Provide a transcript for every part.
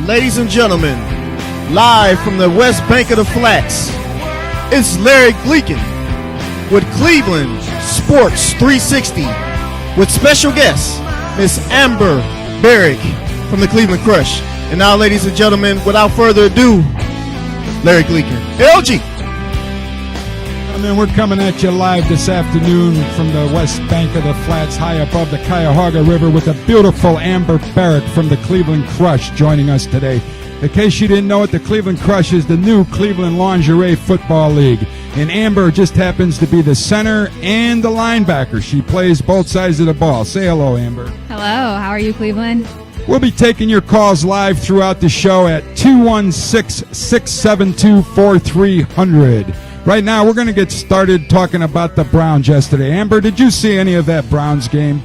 Ladies and gentlemen, live from the west bank of the Flats, it's Larry Gleekin with Cleveland Sports 360 with special guest, Miss Amber Barrick from the Cleveland Crush. And now, ladies and gentlemen, without further ado, Larry Gleekin. LG! And then we're coming at you live this afternoon from the west bank of the Flats, high above the Cuyahoga River, with the beautiful Amber Barrick from the Cleveland Crush joining us today. In case you didn't know it, the Cleveland Crush is the new Cleveland Lingerie Football League. And Amber just happens to be the center and the linebacker. She plays both sides of the ball. Say hello, Amber. Hello, how are you, Cleveland? We'll be taking your calls live throughout the show at 216-672-4300. Right now, we're going to get started talking about the Browns yesterday. Amber, did you see any of that Browns game?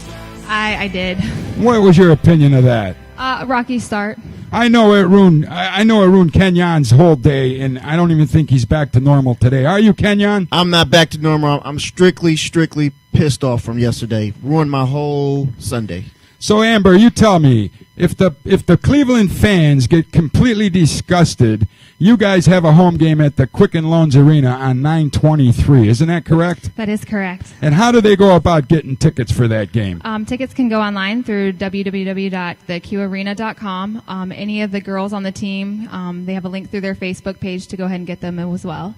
I did. What was your opinion of that? Rocky start. I know it ruined Kenyon's whole day, and I don't even think he's back to normal today. Are you, Kenyon? I'm not back to normal. I'm strictly pissed off from yesterday. Ruined my whole Sunday. So, Amber, you tell me, if the Cleveland fans get completely disgusted, you guys have a home game at the Quicken Loans Arena on 9/23. Isn't that correct? That is correct. And how do they go about getting tickets for that game? Tickets can go online through www.theqarena.com. Any of the girls on the team, they have a link through their Facebook page to go ahead and get them as well.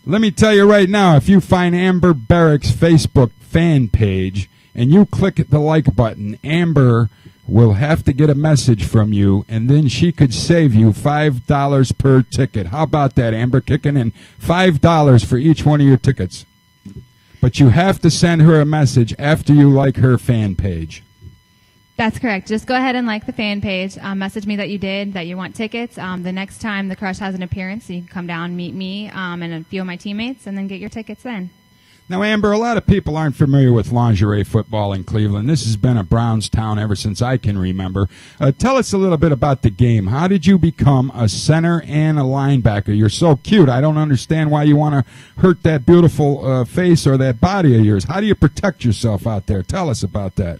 Let me tell you right now, if you find Amber Barrick's Facebook fan page and you click the like button, Amber will have to get a message from you, and then she could save you $5 per ticket. How about that, Amber? Kicking in $5 for each one of your tickets. But you have to send her a message after you like her fan page. That's correct. Just go ahead and like the fan page. Message me that you did, that you want tickets. The next time the Crush has an appearance, you can come down, meet me and a few of my teammates, and then get your tickets then. Now, Amber, a lot of people aren't familiar with lingerie football in Cleveland. This has been a Browns town ever since I can remember. Tell us a little bit about the game. How did you become a center and a linebacker? You're so cute. I don't understand why you want to hurt that beautiful face or that body of yours. How do you protect yourself out there? Tell us about that.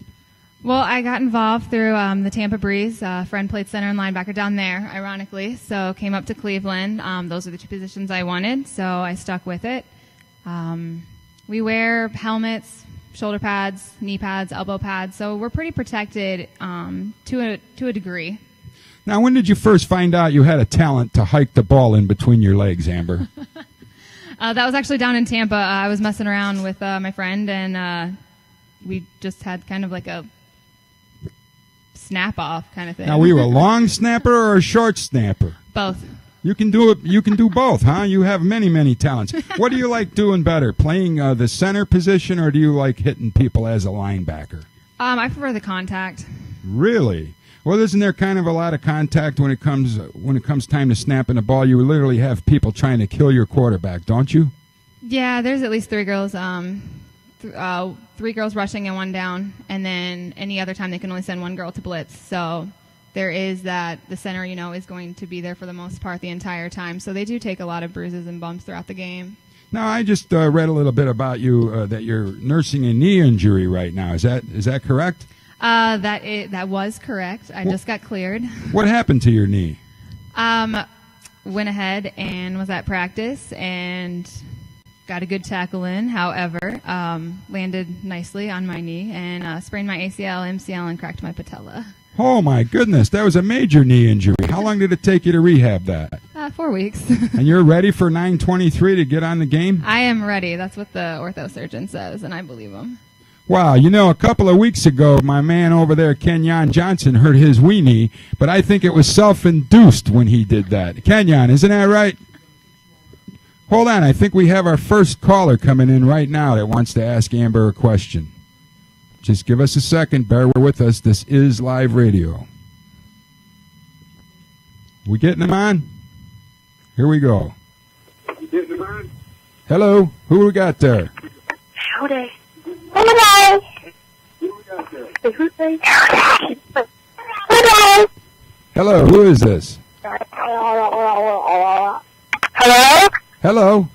Well, I got involved through the Tampa Breeze. A friend played center and linebacker down there, ironically. So came up to Cleveland. Those are the two positions I wanted, so I stuck with it. We wear helmets, shoulder pads, knee pads, elbow pads, so we're pretty protected to a degree. Now, when did you first find out you had a talent to hike the ball in between your legs, Amber? That was actually down in Tampa. I was messing around with my friend, and we just had kind of like a snap-off kind of thing. Now, were you a long snapper or a short snapper? Both. You can do it. You can do both, huh? You have many talents. What do you like doing better, playing the center position, or do you like hitting people as a linebacker? I prefer the contact. Really? Well, isn't there kind of a lot of contact when it comes time to snapping the ball? You literally have people trying to kill your quarterback, don't you? Yeah, there's at least three girls. Three girls rushing and one down, and then any other time they can only send one girl to blitz. So there is that the center, is going to be there for the most part the entire time. So they do take a lot of bruises and bumps throughout the game. Now, I just read a little bit about you that you're nursing a knee injury right now. Is that correct? That was correct. I just got cleared. What happened to your knee? Went ahead and was at practice and got a good tackle in. However, landed nicely on my knee and sprained my ACL, MCL, and cracked my patella. Oh, my goodness. That was a major knee injury. How long did it take you to rehab that? 4 weeks. And you're ready for 9/23 to get on the game? I am ready. That's what the orthosurgeon says, and I believe him. Wow. A couple of weeks ago, my man over there, Kenyon Johnson, hurt his wee knee, but I think it was self-induced when he did that. Kenyon, isn't that right? Hold on. I think we have our first caller coming in right now that wants to ask Amber a question. Just give us a second. Bear with us. This is live radio. We getting them on? Here we go. Getting them on? Hello. Who we got there? Howdy. Hello. Who we got there? Who's there? Hello. Who is this? Hello. Hello. Hello.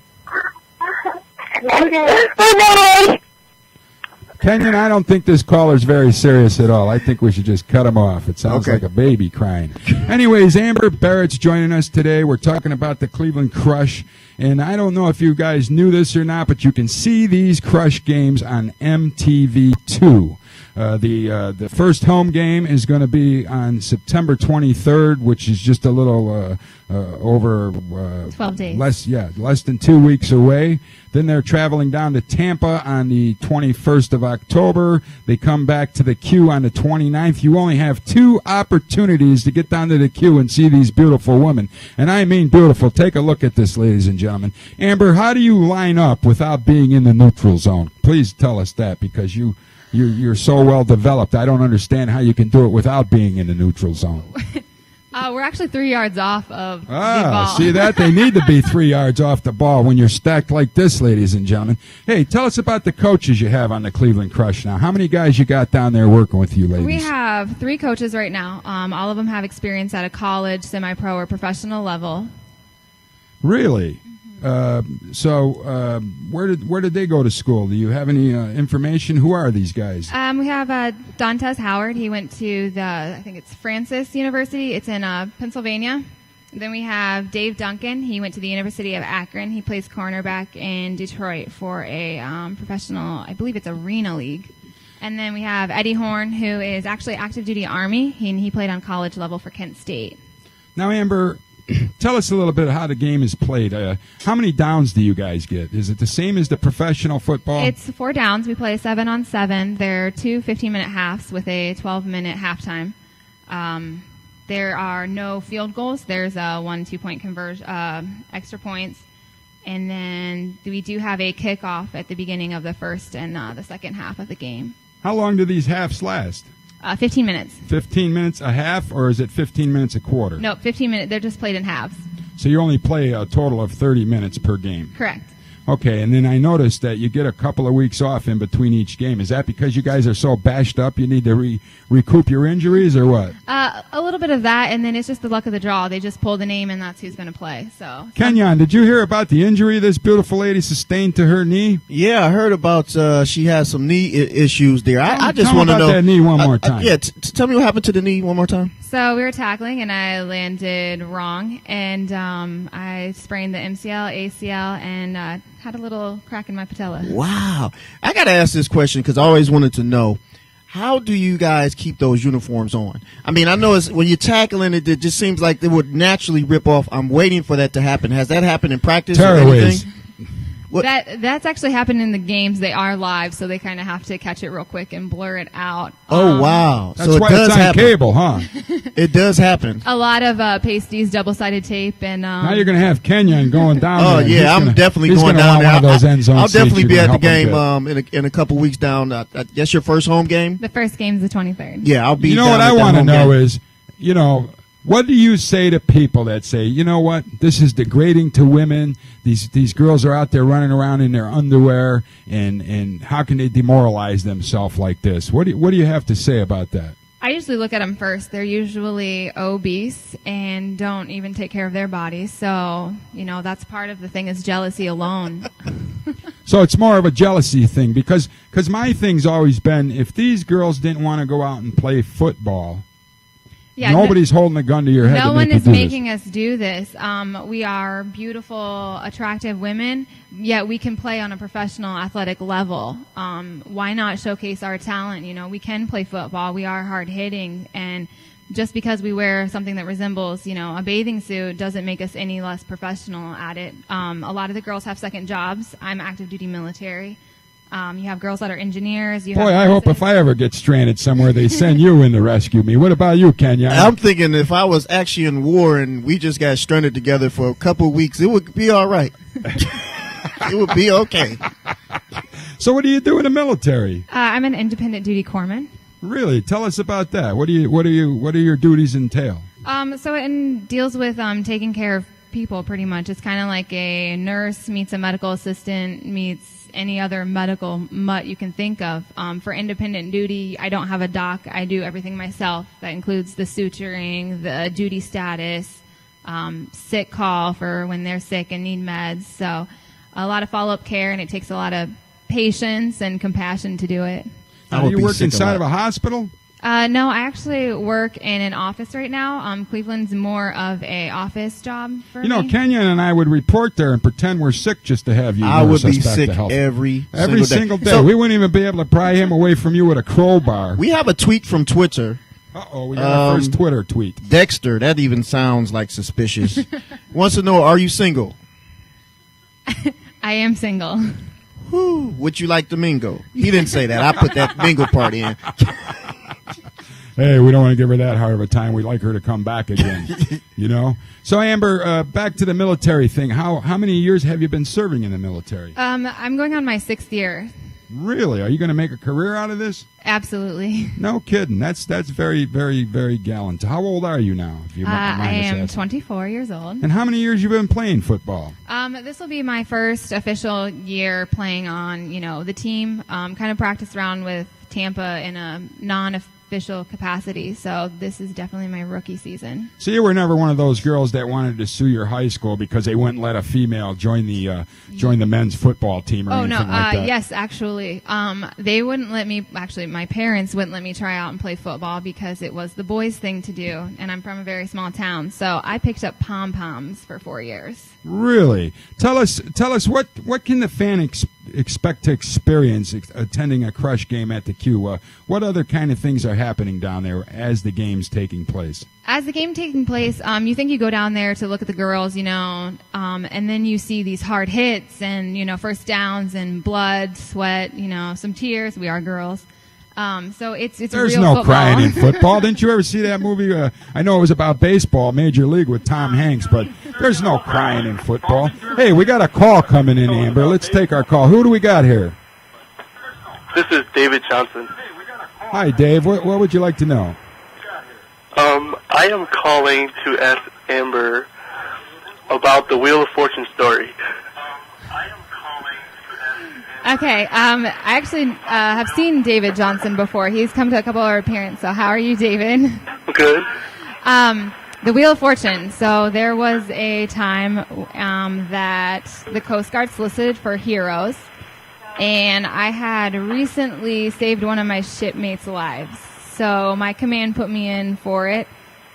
Kenyon, I don't think this caller's very serious at all. I think we should just cut him off. It sounds like a baby crying. Anyways, Amber Barrett's joining us today. We're talking about the Cleveland Crush. And I don't know if you guys knew this or not, but you can see these Crush games on MTV2. The first home game is going to be on September 23rd, which is just a little over 12 days. Less than 2 weeks away. Then they're traveling down to Tampa on the 21st of October. They come back to the Q on the 29th. You only have 2 opportunities to get down to the Q and see these beautiful women. And I mean beautiful. Take a look at this, ladies and gentlemen. Amber, how do you line up without being in the neutral zone? Please tell us that, because you're so well developed. I don't understand how you can do it without being in the neutral zone. We're actually 3 yards off of the ball. See that? They need to be 3 yards off the ball when you're stacked like this, ladies and gentlemen. Hey, tell us about the coaches you have on the Cleveland Crush now. How many guys you got down there working with you, ladies? We have 3 coaches right now. All of them have experience at a college, semi-pro, or professional level. Really? So where did they go to school? Do you have any information? Who are these guys? We have Dantes Howard. He went to I think it's Francis University. It's in Pennsylvania. Then we have Dave Duncan. He went to the University of Akron. He plays cornerback in Detroit for a professional, I believe it's Arena League. And then we have Eddie Horn, who is actually active duty Army. He played on college level for Kent State. Now, Amber, tell us a little bit how the game is played. How many downs do you guys get? Is it the same as the professional football? It's 4 downs. We play 7-on-7. There are 2 15-minute halves with a 12-minute halftime. There are no field goals. There's a 1 2-point conversion, extra points. And then we do have a kickoff at the beginning of the first and the second half of the game. How long do these halves last? 15 minutes. 15 minutes a half, or is it 15 minutes a quarter? No, 15 minutes. They're just played in halves. So you only play a total of 30 minutes per game? Correct. Okay, and then I noticed that you get a couple of weeks off in between each game. Is that because you guys are so bashed up you need to recoup your injuries, or what? A little bit of that, and then it's just the luck of the draw. They just pull the name, and that's who's going to play. So, Kenyon, did you hear about the injury this beautiful lady sustained to her knee? Yeah, I heard about she has some knee issues there. I just want to know that knee one more time. Tell me what happened to the knee one more time. So we were tackling, and I landed wrong, and I sprained the MCL, ACL, and had a little crack in my patella. Wow. I got to ask this question because I always wanted to know, how do you guys keep those uniforms on? I mean, I know when you're tackling it just seems like they would naturally rip off. I'm waiting for that to happen. Has that happened in practice or anything? That's actually happened in the games. They are live, so they kind of have to catch it real quick and blur it out. Oh, wow. That's so why it does it's on happen. cable, huh? It does happen. A lot of pasties, double-sided tape, and now you're going to have Kenyon going down there. Oh, yeah, I'm definitely going down there. One of those end zone I'll definitely seats. be at the game in a couple weeks down. That's your first home game? The first game's the 23rd. Yeah, I'll be You know down what at I that want to home know game. is, what do you say to people that say, you know what, this is degrading to women. These girls are out there running around in their underwear, and how can they demoralize themselves like this? What do you have to say about that? I usually look at them first. They're usually obese and don't even take care of their bodies. So, that's part of the thing is jealousy alone. So it's more of a jealousy thing because my thing's always been, if these girls didn't want to go out and play football, nobody's holding a gun to your head. No to one make is you do making us do this. We are beautiful, attractive women, yet we can play on a professional athletic level. Why not showcase our talent? We can play football. We are hard hitting, and just because we wear something that resembles, a bathing suit doesn't make us any less professional at it. A lot of the girls have second jobs. I'm active duty military. You have girls that are engineers. Boy, I hope if I ever get stranded somewhere, they send you in to rescue me. What about you, Kenya? I'm thinking if I was actually in war and we just got stranded together for a couple of weeks, it would be all right. It would be okay. So what do you do in the military? I'm an independent duty corpsman. Really? Tell us about that. What do your duties entail? So it deals with taking care of people pretty much. It's kind of like a nurse meets a medical assistant meets any other medical mutt you can think of. For independent duty, I don't have a doc. I do everything myself. That includes the suturing, the duty status, sick call for when they're sick and need meds. So a lot of follow-up care, and it takes a lot of patience and compassion to do it. I Do would you be work sick of inside that. of a hospital? No, I actually work in an office right now. Cleveland's more of a office job for You know, me. Kenyon and I would report there and pretend we're sick just to have you. I would nurse be us back sick to health. every single day. So We wouldn't even be able to pry him away from you with a crowbar. we have a tweet from Twitter. Uh-oh, we got our first Twitter tweet. Dexter, that even sounds like suspicious. Wants to know, are you single? I am single. Whew, would you like to mingle? He didn't say that. I put that mingle part in. Hey, we don't want to give her that hard of a time. We'd like her to come back again, you know? So, Amber, back to the military thing. How many years have you been serving in the military? I'm going on my 6th year. Really? Are you going to make a career out of this? Absolutely. No kidding. That's very, very, very gallant. How old are you now? If you mind I us am asking? 24 years old. And how many years you been playing football? This will be my first official year playing on, the team. Kind of practiced around with Tampa in a non-official capacity, so this is definitely my rookie season. So you were never one of those girls that wanted to sue your high school because they wouldn't let a female join the men's football team or Oh, no, anything like that? yes, actually. They wouldn't let me, actually, my parents wouldn't let me try out and play football because it was the boys' thing to do, and I'm from a very small town, so I picked up pom-poms for 4 years. Really? Tell us what can the fan expect to experience attending a Crush game at the Q? What other kind of things are happening down there as the game's taking place? As the game taking place, you think you go down there to look at the girls, and then you see these hard hits and, first downs and blood, sweat, some tears. We are girls. So it's There's real no football. crying in football. Didn't you ever see that movie? I know it was about baseball, Major League with Tom Hanks, but there's no crying in football. Hey, we got a call coming in, Amber. Let's take our call. Who do we got here? This is David Johnson. Hi, Dave. What would you like to know? I am calling to ask Amber about the Wheel of Fortune story. Okay, I actually have seen David Johnson before. He's come to a couple of our appearances. So how are you, David? Good. The Wheel of Fortune. So there was a time that the Coast Guard solicited for heroes, and I had recently saved one of my shipmates' lives. So my command put me in for it,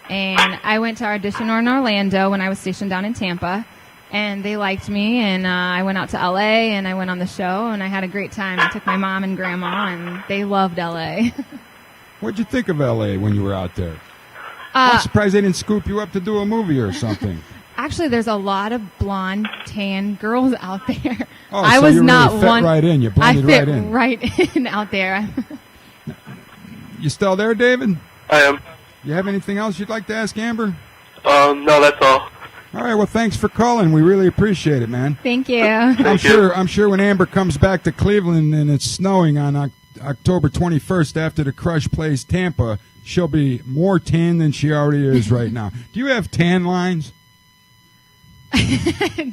and I went to audition in Orlando when I was stationed down in Tampa. And they liked me, and I went out to L.A., and I went on the show, and I had a great time. I took my mom and grandma, and they loved L.A. What'd you think of L.A. when you were out there? I'm surprised they didn't scoop you up to do a movie or something. Actually, there's a lot of blonde, tan girls out there. Oh, I so was you not really fit one. right in. You I blended fit right in. out there. You still there, David? I am. You have anything else you'd like to ask Amber? No, that's all. All right, well, thanks for calling. We really appreciate it, man. Thank you. I'm sure when Amber comes back to Cleveland and it's snowing on October 21st after the Crush plays Tampa, she'll be more tan than she already is right now. Do you have tan lines? Do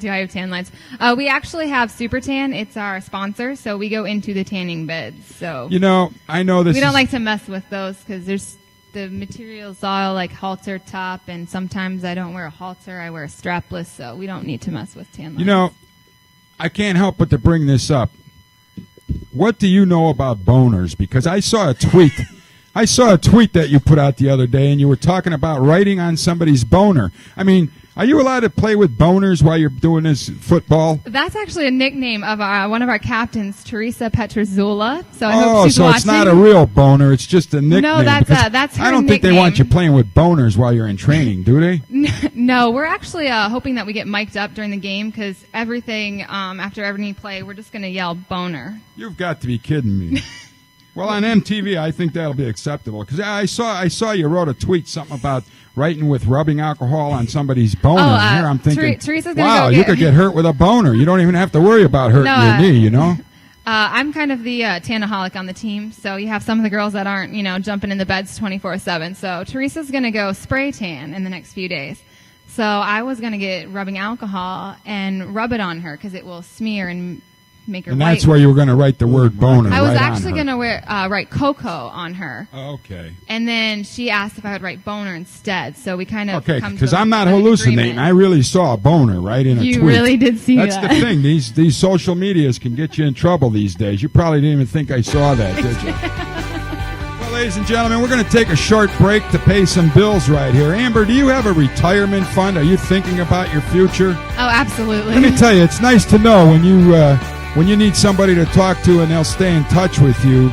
I have tan lines? We actually have Super Tan. It's our sponsor, so we go into the tanning beds. So I know this. We don't like to mess with those because there's the material's all like halter top, and sometimes I don't wear a halter. I wear a strapless, so we don't need to mess with tan lines. I can't help but to bring this up. What do you know about boners? Because I saw a tweet. I saw a tweet that you put out the other day, and you were talking about writing on somebody's boner. I mean, are you allowed to play with boners while you're doing this football? That's actually a nickname of one of our captains, Teresa Petrozula. So I hope she's so watching. It's not a real boner. It's just a nickname. No, that's her I don't think they want you playing with boners while you're in training, do they? No, we're actually hoping that we get mic'd up during the game because everything after every play, we're just going to yell boner. You've got to be kidding me. Well, on MTV, I think that'll be acceptable because I saw you wrote a tweet something about writing with rubbing alcohol on somebody's boner. And here I'm thinking, Teresa's gonna wow, you could get hurt with a boner. You don't even have to worry about hurting your knee, I'm kind of the tanaholic on the team, so you have some of the girls that aren't, jumping in the beds 24/7. So Teresa's going to go spray tan in the next few days. So I was going to get rubbing alcohol and rub it on her because it will smear and make her and white. that's where you were going to write the word boner. I was right actually going to write Coco on her. Oh, okay. And then she asked if I would write boner instead. So we kind of because I'm not hallucinating. I really saw a boner right in a tweet. You really did see That's that. the thing. These social medias can get you in trouble these days. You probably didn't even think I saw that, did you? ladies and gentlemen, we're going to take a short break to pay some bills right here. Amber, do you have a retirement fund? Are you thinking about your future? Oh, absolutely. Let me tell you, it's nice to know when you need somebody to talk to and they'll stay in touch with you.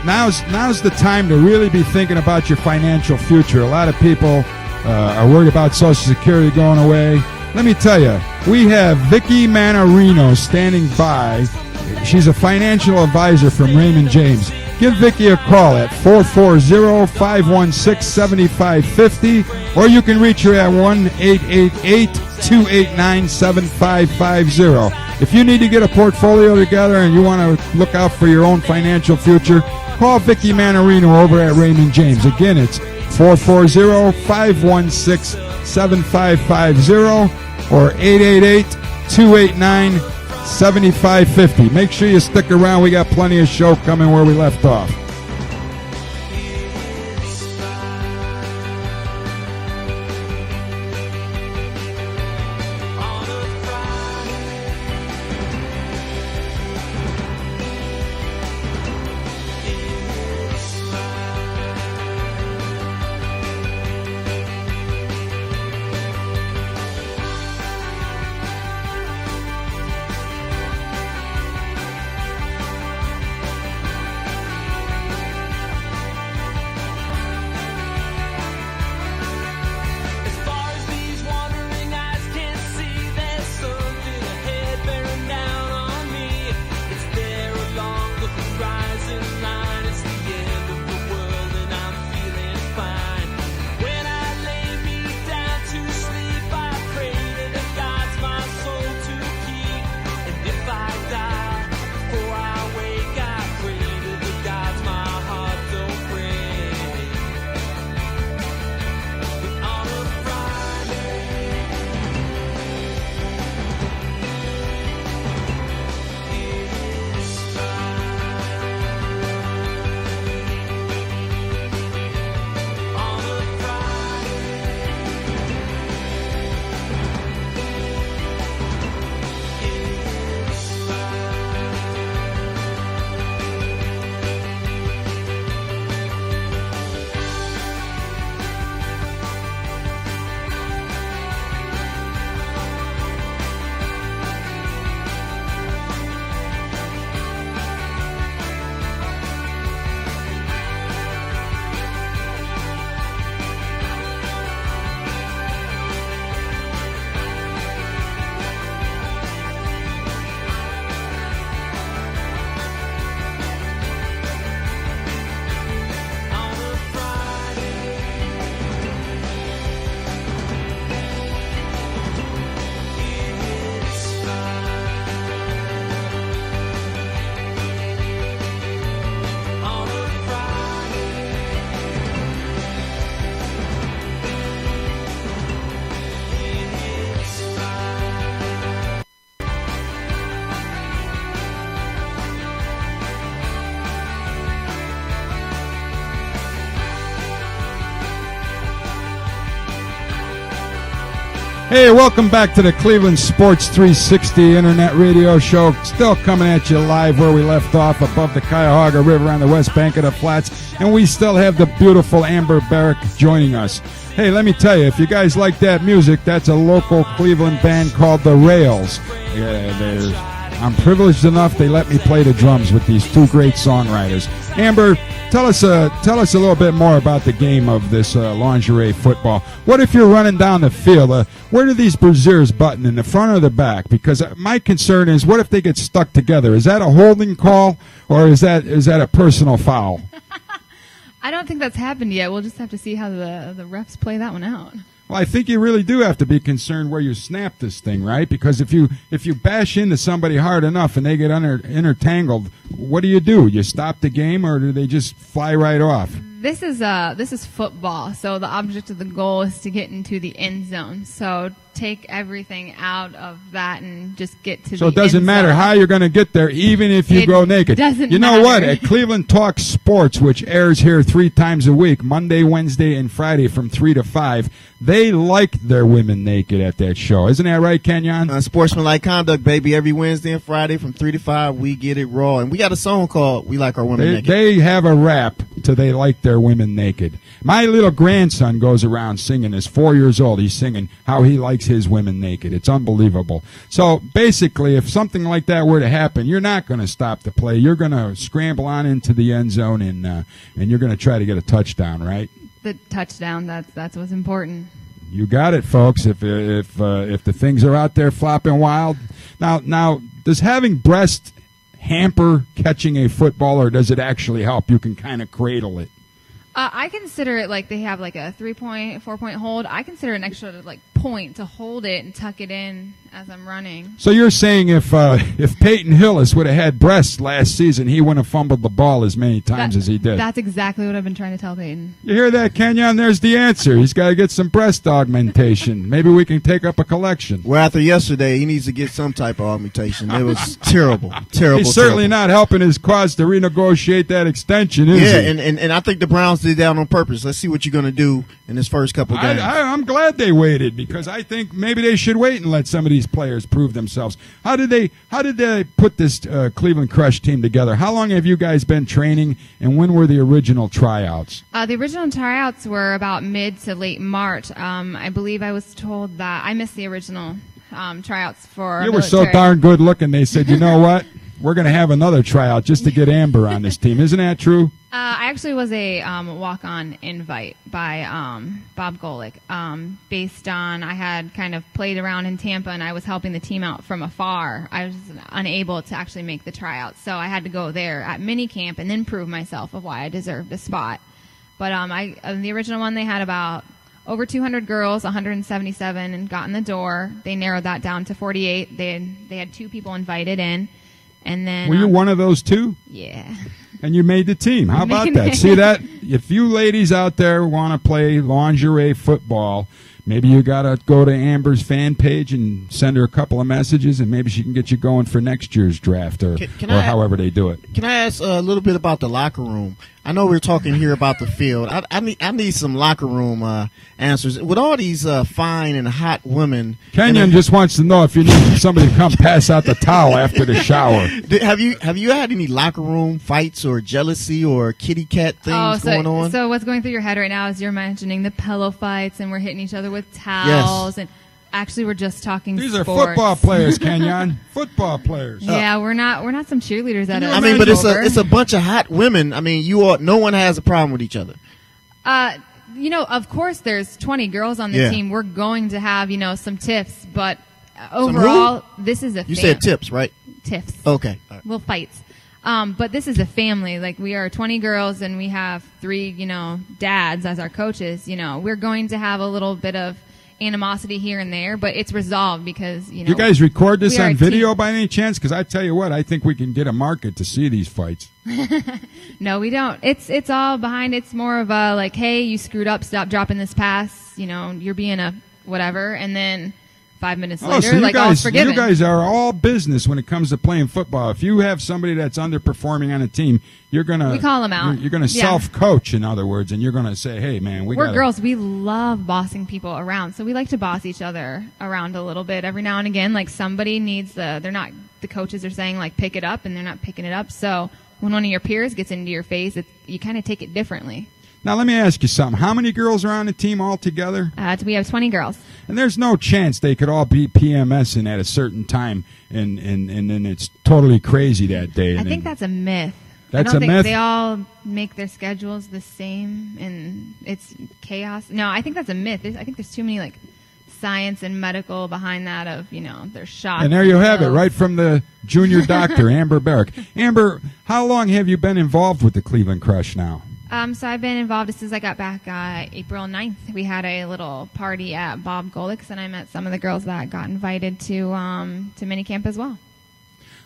Now's the time to really be thinking about your financial future. A lot of people are worried about Social Security going away. Let me tell you, we have Vicki Manarino standing by. She's a financial advisor from Raymond James. Give Vicki a call at 440-516-7550, or you can reach her at 1-888-289-7550. If you need to get a portfolio together and you want to look out for your own financial future, call Vicki Manarino over at Raymond James. Again, it's 440-516-7550 or 888-289-7550. Make sure you stick around. We got plenty of show coming where we left off. Hey, welcome back to the Cleveland Sports 360 Internet Radio Show. Still coming at you live where we left off above the Cuyahoga River on the west bank of the flats. And we still have the beautiful Amber Barrick joining us. Hey, let me tell you, if you guys like that music, that's a local Cleveland band called The Rails. I'm privileged enough they let me play the drums with these two great songwriters. Amber, tell us a little bit more about the game of this lingerie football. What if you're running down the field? Where do these brassieres button, in the front or the back? Because my concern is, what if they get stuck together? Is that a holding call, or is that a personal foul? I don't think that's happened yet. We'll just have to see how the refs play that one out. Well, I think you really do have to be concerned where you snap this thing, right? Because if you bash into somebody hard enough and they get intertangled, what do? You stop the game, or do they just fly right off? This is football, so the object of the goal is to get into the end zone. So take everything out of that and just get to So the it doesn't end matter zone. how you're going to get there, even if you It go naked. doesn't You know what? matter. At Cleveland Talk Sports, which airs here 3 times a week, Monday, Wednesday, and Friday from 3 to 5, they like their women naked at that show. Isn't that right, Kenyon? Sportsmanlike conduct, baby. Every Wednesday and Friday from 3 to 5, we get it raw. And we got a song called We Like Our Women Naked. They have a rap to They Like Their Women Naked. My little grandson goes around singing. He's 4 years old. He's singing how he likes his women naked. It's unbelievable. So basically, if something like that were to happen, you're not going to stop the play. You're going to scramble on into the end zone, and you're going to try to get a touchdown, right? The touchdown, that's what's important. You got it, folks. If the things are out there flopping wild. Now, does having breast hamper catching a football, or does it actually help? You can kind of cradle it. I consider it like they have like a 3-point, 4-point hold. I consider an extra like point to hold it and tuck it in as I'm running. So you're saying if Peyton Hillis would have had breasts last season, he wouldn't have fumbled the ball as many times as he did. That's exactly what I've been trying to tell Peyton. You hear that, Kenyon? There's the answer. He's got to get some breast augmentation. Maybe we can take up a collection. Well, after yesterday, he needs to get some type of augmentation. It was terrible. Terrible. He's certainly terrible. not helping his cause to renegotiate that extension, is Yeah, he? and I think the Browns did that on purpose. Let's see what you're going to do in this first couple games. I'm glad they waited, because I think maybe they should wait and let some of these players prove themselves. How did they put this Cleveland Crush team together? How long have you guys been training, and when were the original tryouts? The original tryouts were about mid to late March. I believe I was told that I missed the original tryouts for You were so military. darn good looking, they said, you know what? We're going to have another tryout just to get Amber on this team. Isn't that true? I actually was a walk-on invite by Bob Golick, based on I had kind of played around in Tampa and I was helping the team out from afar. I was unable to actually make the tryout, so I had to go there at minicamp and then prove myself of why I deserved a spot. But the original one, they had about over 200 girls, 177, and got in the door. They narrowed that down to 48. They had 2 people invited in. And then, Were you one of those 2? Yeah. And you made the team. How about that? See that? If you ladies out there want to play lingerie football, maybe you got to go to Amber's fan page and send her a couple of messages, and maybe she can get you going for next year's draft or however they do it. Can I ask a little bit about the locker room? I know we're talking here about the field. I need some locker room answers. With all these fine and hot women. Kenyon just wants to know if you need somebody to come pass out the towel after the shower. Have you had any locker room fights or jealousy or kitty cat things going on? So what's going through your head right now is you're mentioning the pillow fights and we're hitting each other with towels. Yes. And actually, we're just talking These sports. are football players, Kenyon. Football players. Yeah, we're not some cheerleaders at I mean, but it's a bunch of hot women. I mean, no one has a problem with each other. Of course, there's 20 girls on the team. We're going to have, some tiffs, but overall, this is a You said tips, right? Tiffs. Okay. All right. Well, fights. But this is a family. Like, we are 20 girls and we have 3, dads as our coaches. We're going to have a little bit of animosity here and there, but it's resolved because, You guys record this we are on a video team. by any chance? Because I tell you what, I think we can get a market to see these fights. No, we don't. It's all behind. It's more of a like, hey, you screwed up. Stop dropping this pass. You're being a whatever. And then 5 minutes later, so all's forgiven. you guys are all business when it comes to playing football. If you have somebody that's underperforming on a team, you're gonna We call them out. You're gonna self-coach, in other words, and you're gonna say, "Hey, man, we're girls. We love bossing people around, so we like to boss each other around a little bit every now and again. Like somebody needs the coaches are saying like pick it up, and they're not picking it up. So when one of your peers gets into your face, you kind of take it differently. Now, let me ask you something. How many girls are on the team altogether? We have 20 girls. And there's no chance they could all be PMSing at a certain time, and then it's totally crazy that day. I think that's a myth. That's I don't a think myth? they all make their schedules the same, and it's chaos. No, I think that's a myth. I think there's too many like science and medical behind that of their shots. And there you have it, pills. right from the junior doctor, Amber Barrick. Amber, how long have you been involved with the Cleveland Crush now? So I've been involved since I got back April 9th. We had a little party at Bob Golick's, and I met some of the girls that got invited to minicamp as well.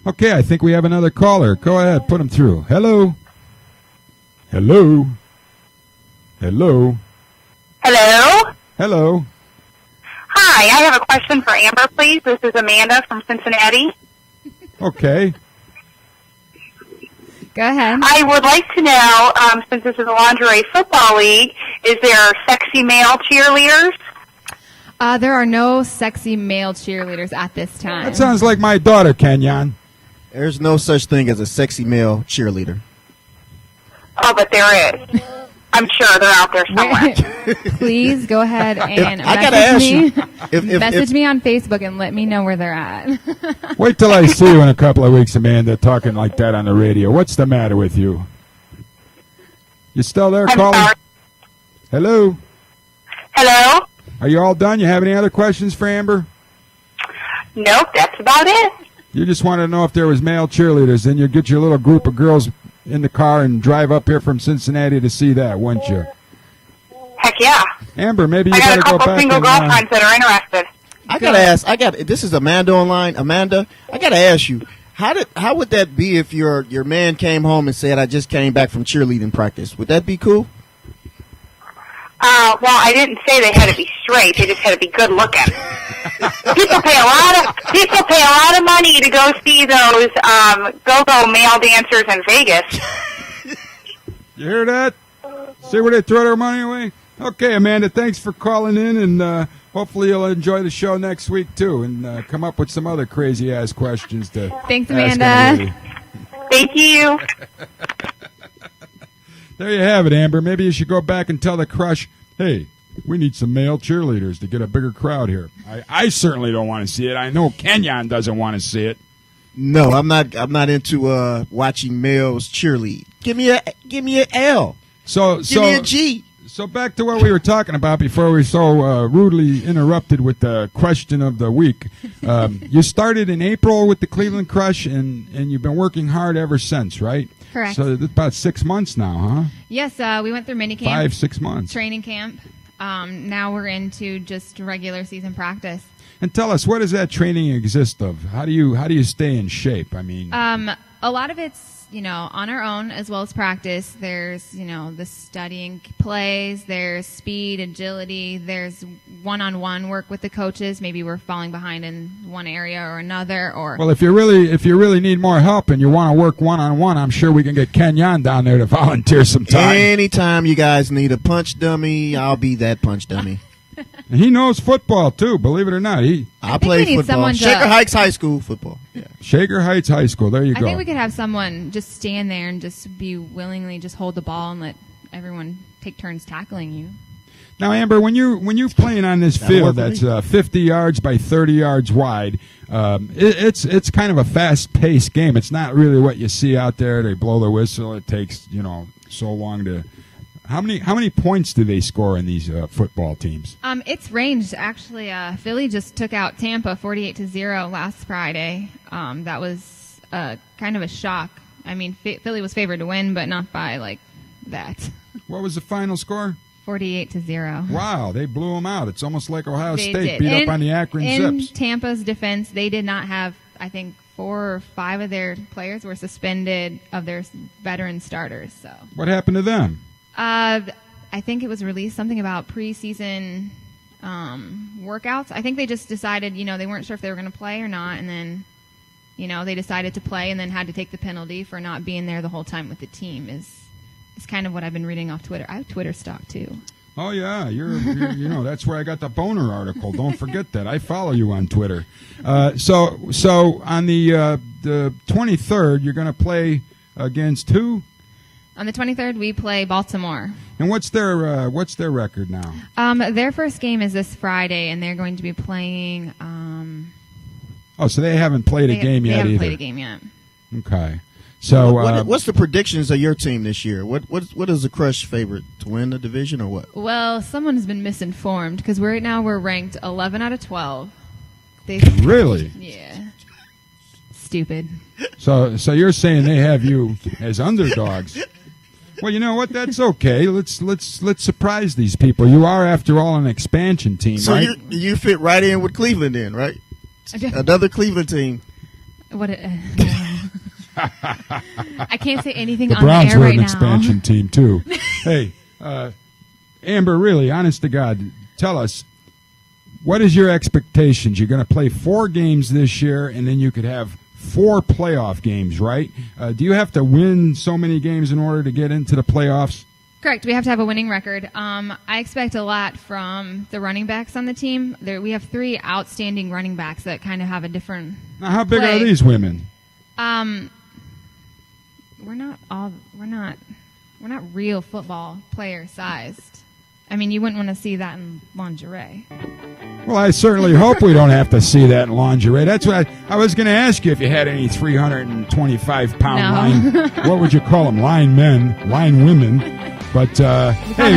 Okay, I think we have another caller. Go ahead, put him through. Hello? Hello? Hello? Hello? Hello? Hi, Hi, I have a question for Amber, please. This is Amanda from Cincinnati. Okay. Go ahead. I would like to know, since this is a lingerie football league, is there sexy male cheerleaders? There are no sexy male cheerleaders at this time. That sounds like my daughter, Kenyon. There's no such thing as a sexy male cheerleader. Oh, but there is. I'm sure they're out there somewhere. Please go ahead and I gotta ask you, message me on Facebook and let me know where they're at. Wait till I see you in a couple of weeks, Amanda, talking like that on the radio. What's the matter with you? You still there, I'm calling? sorry. Hello? Hello? Are you all done? You have any other questions for Amber? Nope, that's about it. You just wanted to know if there was male cheerleaders, then you'd get your little group of girls in the car and drive up here from Cincinnati to see that, wouldn't you? Heck yeah. Amber, maybe you I got better a go couple back single and... girlfriends that are interested. I gotta ask. This is Amanda online. Amanda, I gotta ask you, how would that be if your man came home and said, "I just came back from cheerleading practice"? Would that be cool? Well, I didn't say they had to be straight. They just had to be good looking. People pay a lot of money to go see those go-go male dancers in Vegas. You hear that? See where they throw their money away? Okay, Amanda, thanks for calling in, and hopefully you'll enjoy the show next week, too, and come up with some other crazy-ass questions to Thanks, ask Amanda. Thank you. There you have it, Amber. Maybe you should go back and tell the crush, hey, we need some male cheerleaders to get a bigger crowd here. I certainly don't want to see it. I know Kenyon doesn't want to see it. No, I'm not into watching males cheerlead. Give me a L. Give me a G. So back to what we were talking about before we were so rudely interrupted with the question of the week. You started in April with the Cleveland Crush, and you've been working hard ever since, right? Correct. So it's about 6 months now, huh? Yes, we went through minicamp. 5-6 months. Training camp. Now we're into just regular season practice. And tell us, what does that training exist of? How do you stay in shape? I mean, a lot of it's, on our own as well as practice. There's, the studying plays, there's speed, agility, there's one-on-one work with the coaches. Maybe we're falling behind in one area or another, or well, if you really need more help and you want to work one-on-one, I'm sure we can get Kenyon down there to volunteer some time. Anytime you guys need a punch dummy, I'll be that punch dummy. And he knows football too, believe it or not. I play football. Shaker Heights High School football. Yeah. Shaker Heights High School. There you go. I think we could have someone just stand there and just be willingly just hold the ball and let everyone take turns tackling you. Now, Amber, when you're playing on this field that's 50 yards by 30 yards wide, it's kind of a fast-paced game. It's not really what you see out there. They blow the whistle. It takes so long to. How many points do they score in these football teams? It's ranged actually. Philly just took out Tampa 48-0 last Friday. That was kind of a shock. I mean, Philly was favored to win, but not by like that. What was the final score? 48-0. Wow, they blew them out. It's almost like Ohio They State did. beat up on the Akron In Zips. Tampa's defense, they did not have, I think, 4 or 5 of their players were suspended of their veteran starters. So What happened to them? I think it was released something about preseason workouts. I think they just decided, they weren't sure if they were going to play or not, and then, they decided to play and then had to take the penalty for not being there the whole time with the team. Is kind of what I've been reading off Twitter. I have Twitter stock too. Oh yeah, you're that's where I got the boner article. Don't forget that. I follow you on Twitter. So on the 23rd, you're going to play against who? On the 23rd, we play Baltimore. And what's their record now? Their first game is this Friday, and they're going to be playing. So they haven't played a game yet. They haven't either. played a game yet. Okay. So what's the predictions of your team this year? What is the Crush favorite to win the division or what? Well, someone has been misinformed because right now we're ranked 11 out of 12. Really? Yeah. Stupid. So you're saying they have you as underdogs? Well, you know what? That's okay. Let's surprise these people. You are, after all, an expansion team, so right? you fit right in with Cleveland, then, right? Another Cleveland team. What? I can't say anything the on the Browns air were right an now. expansion team too. Hey, Amber, really, honest to God, tell us, what is your expectations? You're going to play 4 games this year, and then you could have 4 playoff games, right? Do you have to win so many games in order to get into the playoffs? Correct. We have to have a winning record. I expect a lot from the running backs on the team. We have 3 outstanding running backs that kind of have a different. Now, how big play. are these women? We're not real football player sized. I mean, you wouldn't want to see that in lingerie. Well, I certainly hope we don't have to see that in lingerie. That's what I was going to ask you if you had any 325-pound line. What would you call them? Line men, line women. But hey,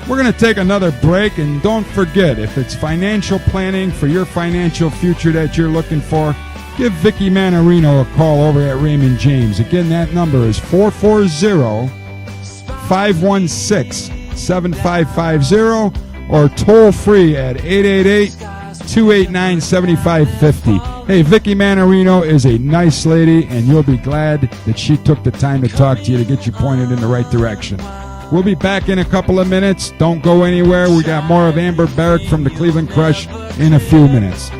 we're gonna take another break, and don't forget, if it's financial planning for your financial future that you're looking for, give Vicky Manarino a call over at Raymond James. Again, that number is 440-516-7550 or toll free at 888-289-7550. Hey, Vicky Manarino is a nice lady, and you'll be glad that she took the time to talk to you to get you pointed in the right direction. We'll be back in a couple of minutes. Don't go anywhere. We got more of Amber Barrick from the Cleveland Crush in a few minutes.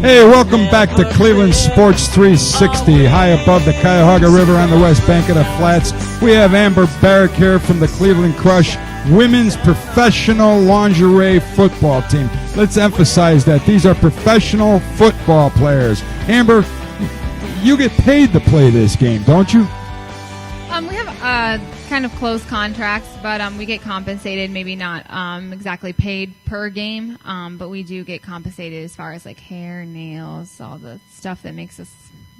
Hey, welcome back to Cleveland Sports 360, high above the Cuyahoga River on the west bank of the Flats. We have Amber Barrick here from the Cleveland Crush women's professional lingerie football team. Let's emphasize that these are professional football players. Amber, you get paid to play this game, don't you? We have kind of close contracts, but we get compensated, maybe not exactly paid per game, but we do get compensated as far as like hair, nails, all the stuff that makes us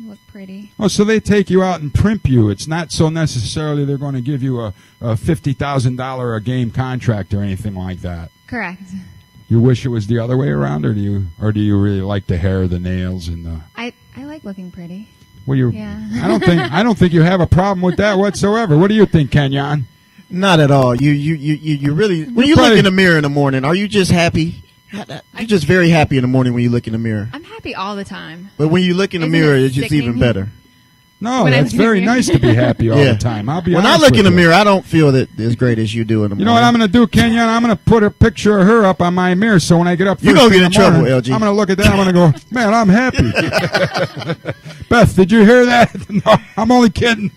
look pretty. Oh, so they take you out and primp you. It's not so necessarily they're going to give you a $50,000 a game contract or anything like that. Correct. You wish it was the other way around, or do you really like the hair, the nails, and the? I like looking pretty. Well, yeah. I don't think you have a problem with that whatsoever. What do you think, Kenyon? Not at all. You really. When you look in the mirror in the morning, are you just happy? You're just very happy in the morning when you look in the mirror. I'm happy all the time. But when you look in the Isn't mirror, it it's just sickening? even better. No, When I that's look in the very mirror. nice to be happy all Yeah. the time. I'll be When I honest look with in the you. mirror, I don't feel that as great as you do in the morning. You know what I'm going to do, Kenyon? I'm going to put a picture of her up on my mirror, so when I get up You're first gonna get thing in the trouble, morning, LG. I'm going to look at that. I'm going to go, man, I'm happy. Beth, did you hear that? No, I'm only kidding.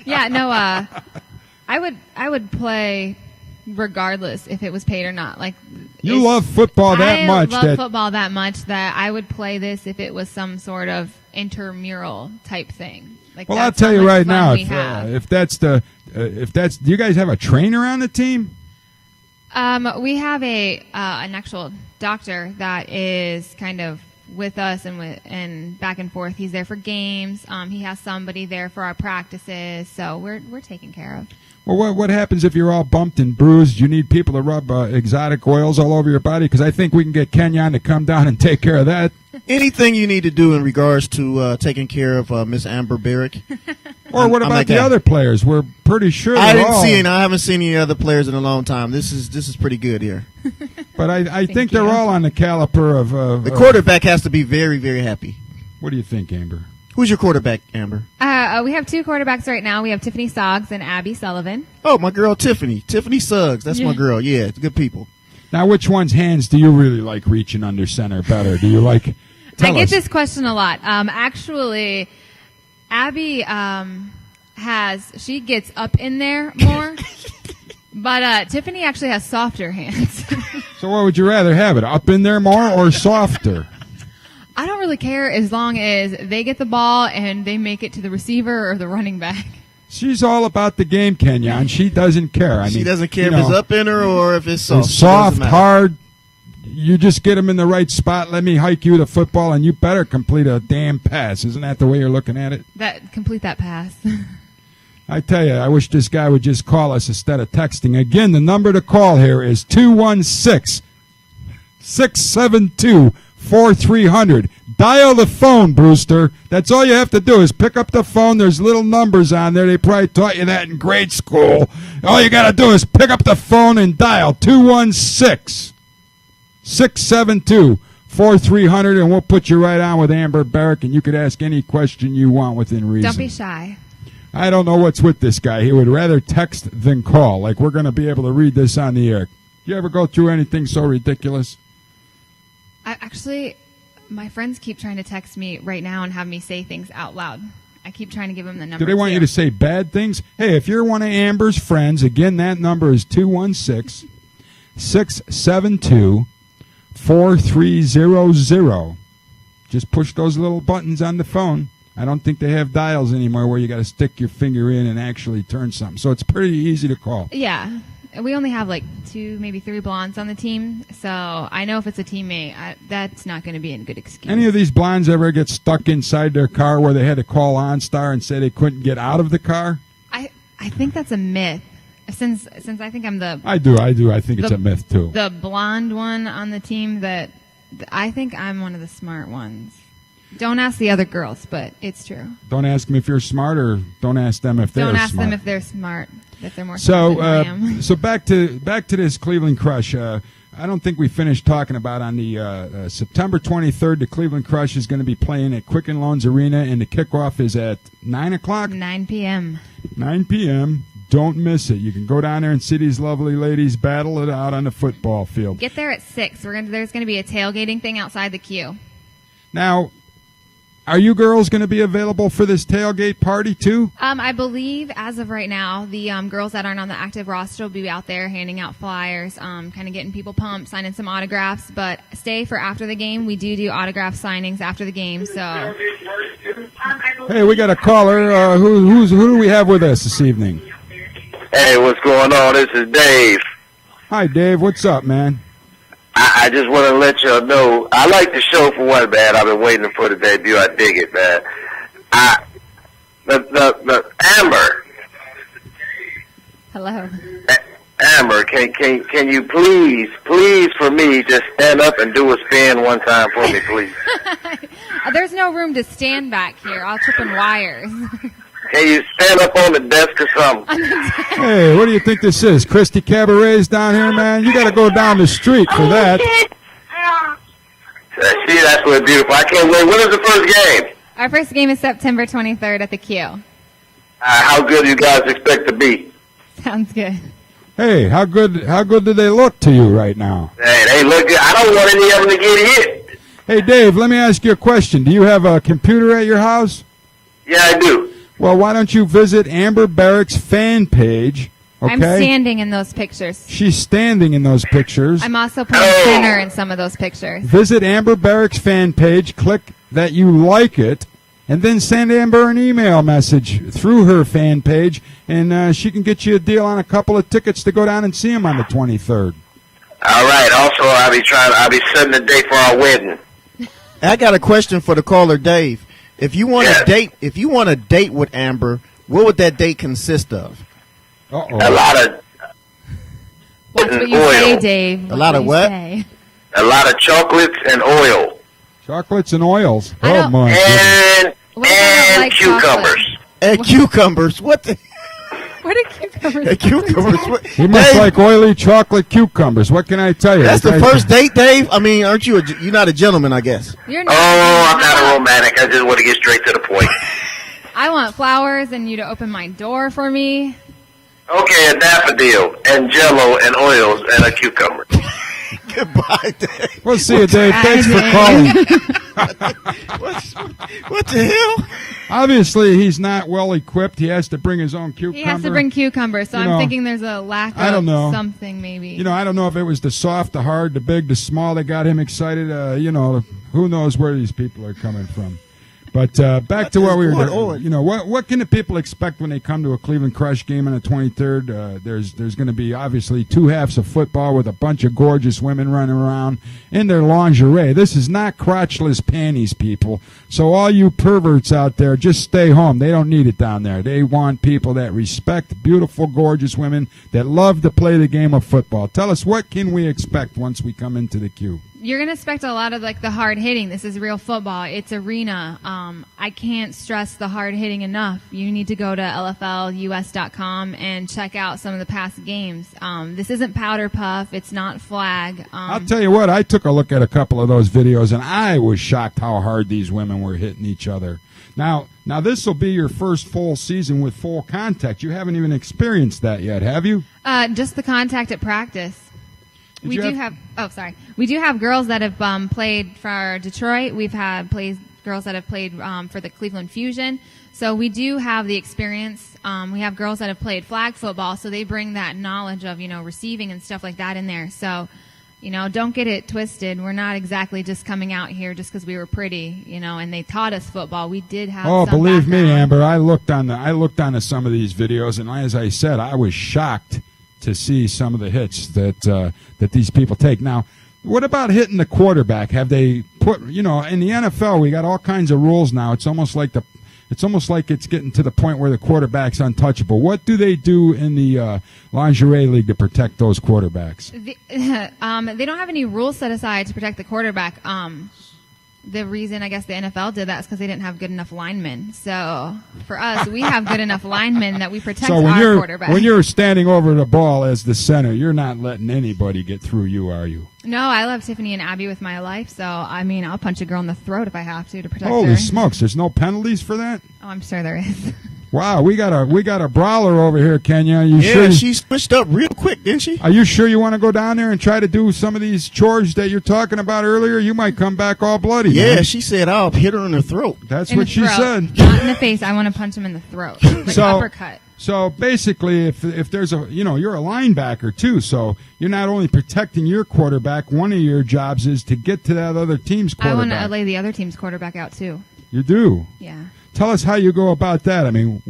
Yeah, no. I would play regardless if it was paid or not. Like You love football that much. I love that football that much that I would play this if it was some sort of intramural type thing. Like Well, I'll that's tell how you much right fun now, we have. if that's do you guys have a trainer on the team? We have an actual doctor that is kind of with us and back and forth. He's there for games. He has somebody there for our practices, so we're taken care of. Well, what happens if you're all bumped and bruised? You need people to rub exotic oils all over your body? Because I think we can get Kenyon to come down and take care of that. Anything you need to do in regards to taking care of Miss Amber Barrick. Or what I'm about that the guy. other players? We're pretty sure I they're all, haven't seen any other players in a long time. This is pretty good here. but I think you. they're all on the caliper of The quarterback has to be very, very happy. What do you think, Amber? Who's your quarterback, Amber? We have two quarterbacks right now. We have Tiffany Soggs and Abby Sullivan. Oh, my girl Tiffany. Tiffany Suggs. That's my girl. Yeah, it's good people. Now, which one's hands do you really like reaching under center better? Do you like? I get us. this question a lot. Actually, Abby she gets up in there more, but Tiffany actually has softer hands. So what would you rather have, it up in there more or softer? I don't really care as long as they get the ball and they make it to the receiver or the running back. She's all about the game, Kenyon. She doesn't care. She doesn't care you if it's know, up in her or if it's soft. It's She doesn't soft, matter. hard. You just get them in the right spot. Let me hike you the football, and you better complete a damn pass. Isn't that the way you're looking at it? Complete that pass. I tell you, I wish this guy would just call us instead of texting. Again, the number to call here is 216-672-4300. Dial the phone, Brewster. That's all you have to do is pick up the phone. There's little numbers on there. They probably taught you that in grade school. All you got to do is pick up the phone and dial 216-672-4300, and we'll put you right on with Amber Barrick, and you could ask any question you want within reason. Don't be shy. I don't know what's with this guy. He would rather text than call. Like we're going to be able to read this on the air. You ever go through anything so ridiculous? My friends keep trying to text me right now and have me say things out loud. I keep trying to give them the number. Do they want you to say bad things? Hey, if you're one of Amber's friends, again, that number is 216-672-4300. Just push those little buttons on the phone. I don't think they have dials anymore where you got to stick your finger in and actually turn something. So it's pretty easy to call. Yeah. We only have like 2, maybe 3 blondes on the team, so I know if it's a teammate, that's not going to be a good excuse. Any of these blondes ever get stuck inside their car where they had to call OnStar and say they couldn't get out of the car? I think that's a myth. Since I think I'm the I do. I think it's a myth too. the blonde one on the team, that I think I'm one of the smart ones. Don't ask the other girls, but it's true. Don't ask them if you're smart, or don't ask them if they're smart. Don't ask them if they're smart. If they're more smart than I am. So back to this Cleveland Crush. I don't think we finished talking about on the September 23rd. The Cleveland Crush is going to be playing at Quicken Loans Arena, and the kickoff is at 9 o'clock. 9 p.m. 9 p.m. Don't miss it. You can go down there and see these lovely ladies battle it out on the football field. Get there at 6. There's going to be a tailgating thing outside the queue. Now, are you girls going to be available for this tailgate party too? I believe as of right now, the girls that aren't on the active roster will be out there handing out flyers, kind of getting people pumped, signing some autographs. But stay for after the game. We do autograph signings after the game. So, Hey, we got a caller. Who do we have with us this evening? Hey, what's going on? This is Dave. Hi, Dave. What's up, man? I just want to let y'all know, I like the show for one, man. I've been waiting for the debut. I dig it, man. The Amber. hello. Amber, can you please for me, just stand up and do a spin one time for me, please? There's no room to stand back here. I'll trip in wires. Can you stand up on the desk or something? Hey, what do you think this is? Christy Cabaret's down here, man? You got to go down the street for that. See, that's what's beautiful. I can't wait. When is the first game? Our first game is September 23rd at the Q. How good do you guys expect to be? Sounds good. Hey, how good do they look to you right now? Hey, they look good. I don't want any of them to get hit. Hey, Dave, let me ask you a question. Do you have a computer at your house? Yeah, I do. Well, why don't you visit Amber Barrick's fan page, okay? I'm standing in those pictures. She's standing in those pictures. I'm also playing center in some of those pictures. Visit Amber Barrick's fan page, click that you like it, and then send Amber an email message through her fan page, and she can get you a deal on a couple of tickets to go down and see him on the 23rd. All right. Also, I'll be setting the date for our wedding. I got a question for the caller, Dave. If you want to date with Amber, what would that date consist of? Uh-oh. A lot of Watch what you oil. say, Dave. A lot of what? Say. A lot of chocolates and oil. Chocolates and oils. I Oh, don't- my goodness. What if I don't like Cucumbers. And cucumbers. What the? What are cucumbers? Cucumbers. What? He must Dave, like oily chocolate cucumbers. What can I tell you? That's the That- first date, Dave. I mean, aren't you? You're not a gentleman, I guess. You're not. Oh, I'm not a romantic. I just want to get straight to the point. I want flowers and you to open my door for me. Okay, a daffodil and Jello and oils and a cucumber. Goodbye, Dave. We'll see you, Dave. Thanks for calling. What the hell? Obviously, he's not well equipped. He has to bring his own cucumber. He has to bring cucumbers, so You I'm know, thinking there's a lack of I don't know. something maybe. You know, I don't know if it was the soft, the hard, the big, the small that got him excited. You know, who knows where these people are coming from. But back to what we were going doing. on? You know, what can the people expect when they come to a Cleveland Crush game on the 23rd? There's going to be obviously 2 halves of football with a bunch of gorgeous women running around in their lingerie. This is not crotchless panties, people. So all you perverts out there, just stay home. They don't need it down there. They want people that respect beautiful, gorgeous women that love to play the game of football. Tell us, what can we expect once we come into the queue? You're going to expect a lot of like the hard hitting. This is real football. It's arena. I can't stress the hard hitting enough. You need to go to LFLUS.com and check out some of the past games. This isn't powder puff. It's not flag. I'll tell you what, I took a look at a couple of those videos, and I was shocked how hard these women were hitting each other. Now this will be your first full season with full contact. You haven't even experienced that yet, have you? Just the contact at practice. Did We you do have- We do have girls that have played for Detroit. We've had girls that have played for the Cleveland Fusion. So we do have the experience. We have girls that have played flag football, so they bring that knowledge of, receiving and stuff like that in there. So, don't get it twisted. We're not exactly just coming out here just because we were pretty, and they taught us football. We did have Oh, some believe me, background. Amber, I looked onto some of these videos, and as I said, I was shocked to see some of the hits that these people take. Now, what about hitting the quarterback? Have they put, in the NFL, we got all kinds of rules now. It's almost like it's getting to the point where the quarterback's untouchable. What do they do in the lingerie league to protect those quarterbacks? They don't have any rules set aside to protect the quarterback. The reason I guess the NFL did that is because they didn't have good enough linemen. So for us, we have good enough linemen that we protect So our quarterback. when you're standing over the ball as the center, you're not letting anybody get through you, are you? No, I love Tiffany and Abby with my life. So I'll punch a girl in the throat if I have to protect Holy her. smokes! There's no penalties for that. Oh, I'm sure there is. Wow, we got a brawler over here, Kenya. Yeah, she switched up real quick, didn't she? Are you sure you want to go down there and try to do some of these chores that you're talking about earlier? You might come back all bloody. Yeah, man. she said I'll hit her in the throat. That's In what the she throat. said. Not in the face. I want to punch him in the throat. Like uppercut. So basically, if there's you're a linebacker too, so you're not only protecting your quarterback. One of your jobs is to get to that other team's I want quarterback. to lay the other team's quarterback out too. You do. Yeah. Tell us how you go about that. I mean,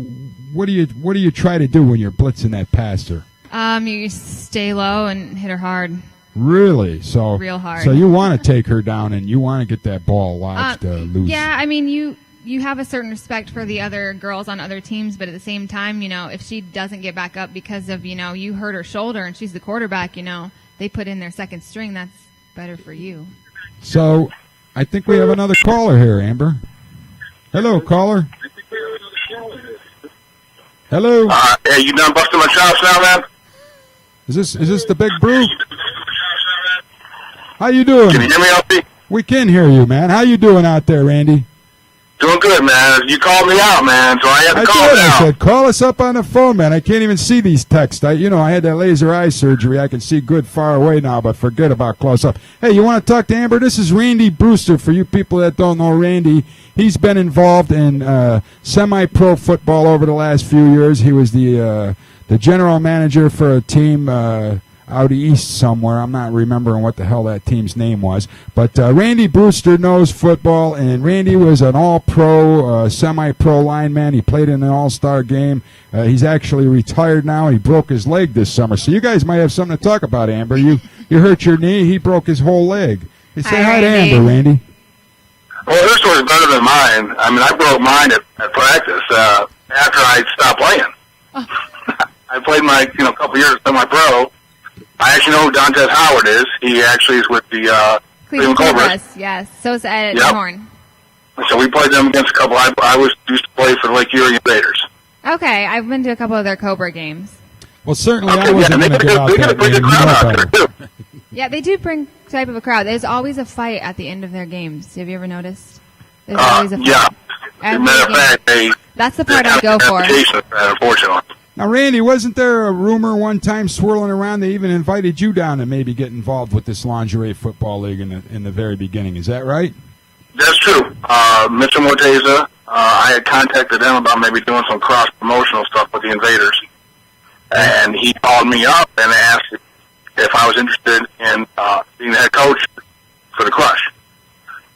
what do you try to do when you're blitzing that passer? You stay low and hit her hard. Really? So Real hard. So you want to take her down and you want to get that ball lodged loose. Yeah, I mean, you have a certain respect for the other girls on other teams, but at the same time, if she doesn't get back up because of, you hurt her shoulder and she's the quarterback, they put in their second string, that's better for you. So I think we have another caller here, Amber. Hello, caller. Hello. Hey, you done busting my chops now, man? Is this the Big Brew? How you doing? Can you hear me, LP? We can hear you, man. How you doing out there, Randy? Doing good, man. You called me out, man, so I had to call did. now. I said, call us up on the phone, man. I can't even see these texts. I had that laser eye surgery. I can see good far away now, but forget about close up. Hey, you want to talk to Amber? This is Randy Brewster. For you people that don't know Randy, he's been involved in semi-pro football over the last few years. He was the general manager for a team out east somewhere. I'm not remembering what the hell that team's name was. But Randy Brewster knows football, and Randy was an all-pro, semi-pro lineman. He played in an all-star game. He's actually retired now. He broke his leg this summer. So you guys might have something to talk about, Amber. You hurt your knee. He broke his whole leg. Hey, say hi to Amber, Randy. Well, this was better than mine. I mean, I broke mine at practice after I stopped playing. I played my couple years semi-pro. I actually know who Dantes Howard is. He actually is with the Cleveland Cobras. Yes. So is Ed Horn. So we played them against a couple. I used to play for the Lake Erie Invaders. Okay, I've been to a couple of their Cobra games. Well, certainly I wasn't going to get out there. They get a crowd out there, too. Yeah, they do bring type of a crowd. There's always a fight at the end of their games. Have you ever noticed? There's always a fight. Yeah. As a matter of fact, that's the part I go for. Unfortunately. Now, Randy, wasn't there a rumor one time swirling around they even invited you down to maybe get involved with this lingerie football league in the very beginning? Is that right? That's true. Mr. Morteza, I had contacted him about maybe doing some cross-promotional stuff with the Invaders. And he called me up and asked if I was interested in being the head coach for the Crush.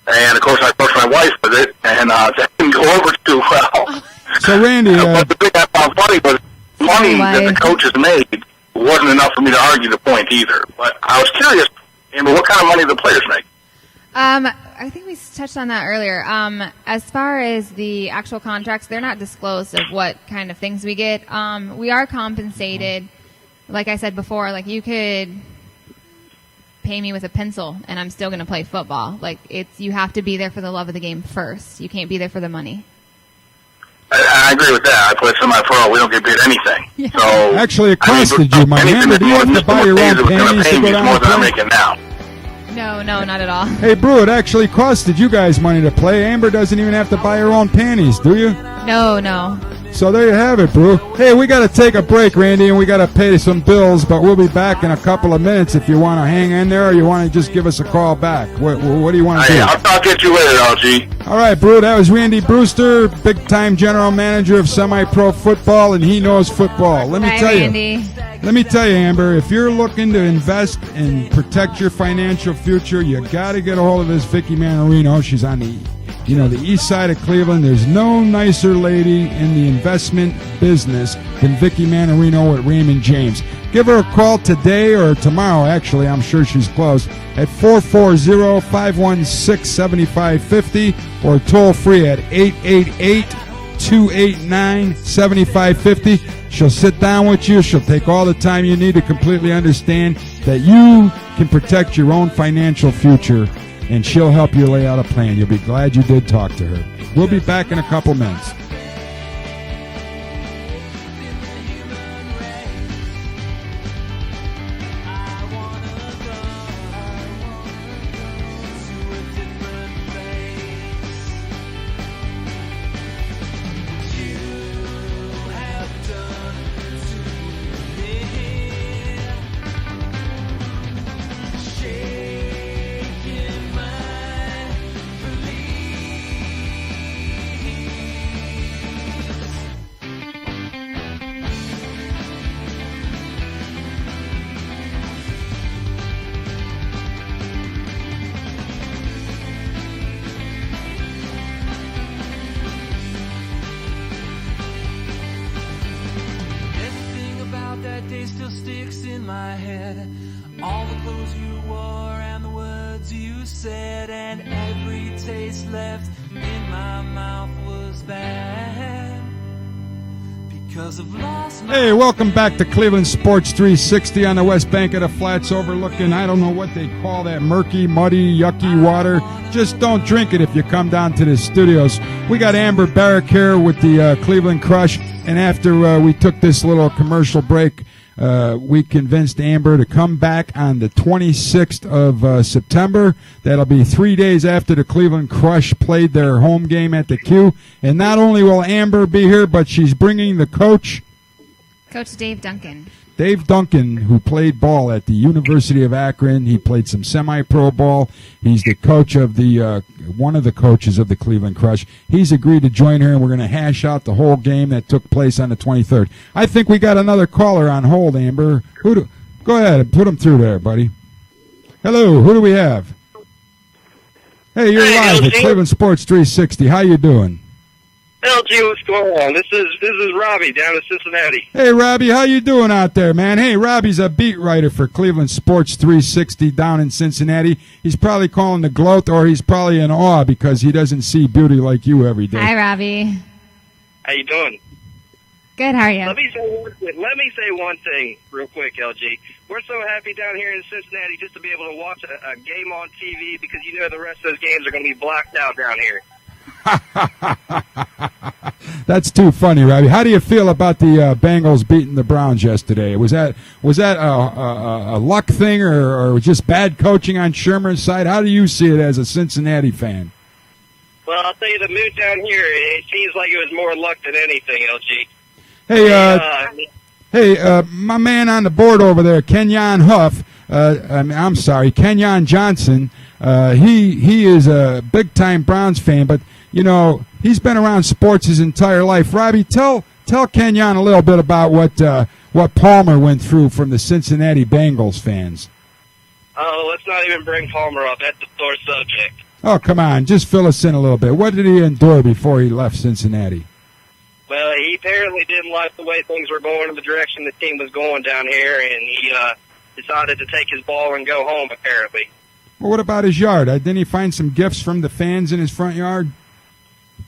And, of course, I approached my wife with it, and that didn't go over too well. So, Randy... but the thing I found funny was money that the coaches made wasn't enough for me to argue the point either. But I was curious, Amber, what kind of money do the players make? I think we touched on that earlier. As far as the actual contracts, they're not disclosed of what kind of things we get. We are compensated. Like I said before, like you could pay me with a pencil and I'm still going to play football. Like you have to be there for the love of the game first. You can't be there for the money. I agree with that. I play semi-pro. We don't get paid anything. Yeah. So actually, it costed you money. Amber, do you have to buy your own panties to go down more and than I'm play? making now. No, not at all. Hey, Brew, it actually costed you guys money to play. Amber doesn't even have to buy her own panties, do you? No. So there you have it, Brew. Hey, we got to take a break, Randy, and we got to pay some bills, but we'll be back in a couple of minutes if you want to hang in there or you want to just give us a call back. What do you want to do? I'll talk to you later, LG. All right, Brew, that was Randy Brewster, big-time general manager of semi-pro football, and he knows football. Let me tell you, Amber, if you're looking to invest and protect your financial future, you got to get a hold of this Vicky Manarino. She's on the east side of Cleveland. There's no nicer lady in the investment business than Vicky Manarino at Raymond James. Give her a call today or tomorrow, actually. I'm sure she's closed, at 440-516-7550 or toll free at 888-289-7550. She'll sit down with you. She'll take all the time you need to completely understand that you can protect your own financial future, and she'll help you lay out a plan. You'll be glad you did talk to her. We'll be back in a couple minutes. Hey, welcome back to Cleveland Sports 360 on the west bank of the Flats overlooking, I don't know what they call that, murky, muddy, yucky water. Just don't drink it if you come down to the studios. We got Amber Barrick here with the Cleveland Crush, and after we took this little commercial break, we convinced Amber to come back on the 26th of September. That'll be 3 days after the Cleveland Crush played their home game at the Q. And not only will Amber be here, but she's bringing the coach, Coach Dave Duncan. Dave Duncan, who played ball at the University of Akron. He played some semi-pro ball. He's the coach of the one of the coaches of the Cleveland Crush. He's agreed to join her, and we're going to hash out the whole game that took place on the 23rd. I think we got another caller on hold, Amber. Go ahead and put him through there, buddy. Hello, who do we have? Hey, you're live at Cleveland Sports 360. How you doing? LG, what's going on? This is Robbie down in Cincinnati. Hey, Robbie, how you doing out there, man? Hey, Robbie's a beat writer for Cleveland Sports 360 down in Cincinnati. He's probably calling the gloat, or he's probably in awe because he doesn't see beauty like you every day. Hi, Robbie. How you doing? Good, how are you? Let me say one thing real quick, LG. We're so happy down here in Cincinnati just to be able to watch a game on TV because you know the rest of those games are going to be blacked out down here. That's too funny, Robbie. How do you feel about the Bengals beating the Browns yesterday? Was that a luck thing or just bad coaching on Shermer's side? How do you see it as a Cincinnati fan? Well, I'll tell you, the mood down here, it seems like it was more luck than anything, LG. Hey, my man on the board over there, Kenyon Huff. Kenyon Johnson. He is a big-time Browns fan, but you know he's been around sports his entire life. Robbie, tell Kenyon a little bit about what Palmer went through from the Cincinnati Bengals fans. Oh, let's not even bring Palmer up. That's a sore subject. Oh, come on, just fill us in a little bit. What did he endure before he left Cincinnati? Well, he apparently didn't like the way things were going in the direction the team was going down here, and he decided to take his ball and go home, apparently. Well, what about his yard? Didn't he find some gifts from the fans in his front yard?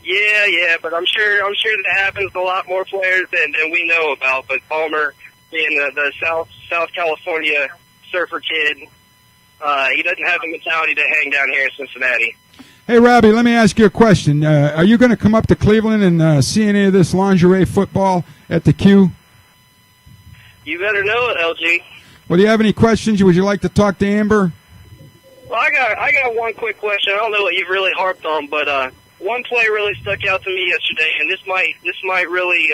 Yeah, but I'm sure that happens to a lot more players than we know about. But Palmer, being the South California surfer kid, he doesn't have the mentality to hang down here in Cincinnati. Hey, Robbie, let me ask you a question. Are you going to come up to Cleveland and see any of this lingerie football at the Q? You better know it, LG. Well, do you have any questions? Would you like to talk to Amber? Well, I got one quick question. I don't know what you've really harped on, but one play really stuck out to me yesterday, and this might really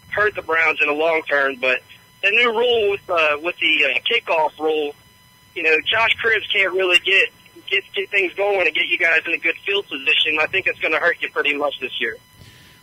hurt the Browns in the long term. But the new rule with the kickoff rule, you know, Josh Cribbs can't really get things going and get you guys in a good field position. I think it's going to hurt you pretty much this year.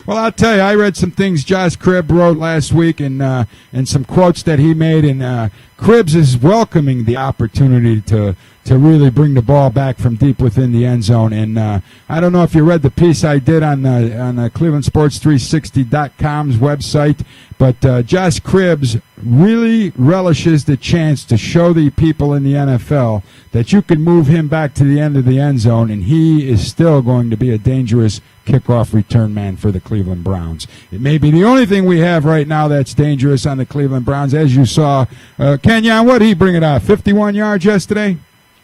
Well, I'll tell you, I read some things Josh Cribbs wrote last week and some quotes that he made, and Cribbs is welcoming the opportunity to really bring the ball back from deep within the end zone. And I don't know if you read the piece I did on ClevelandSports360.com's website, but Josh Cribbs really relishes the chance to show the people in the NFL that you can move him back to the end of the end zone, and he is still going to be a dangerous kickoff return man for the Cleveland Browns. It may be the only thing we have right now that's dangerous on the Cleveland Browns. As you saw, Kenyon, what did he bring it out? 51 yards yesterday?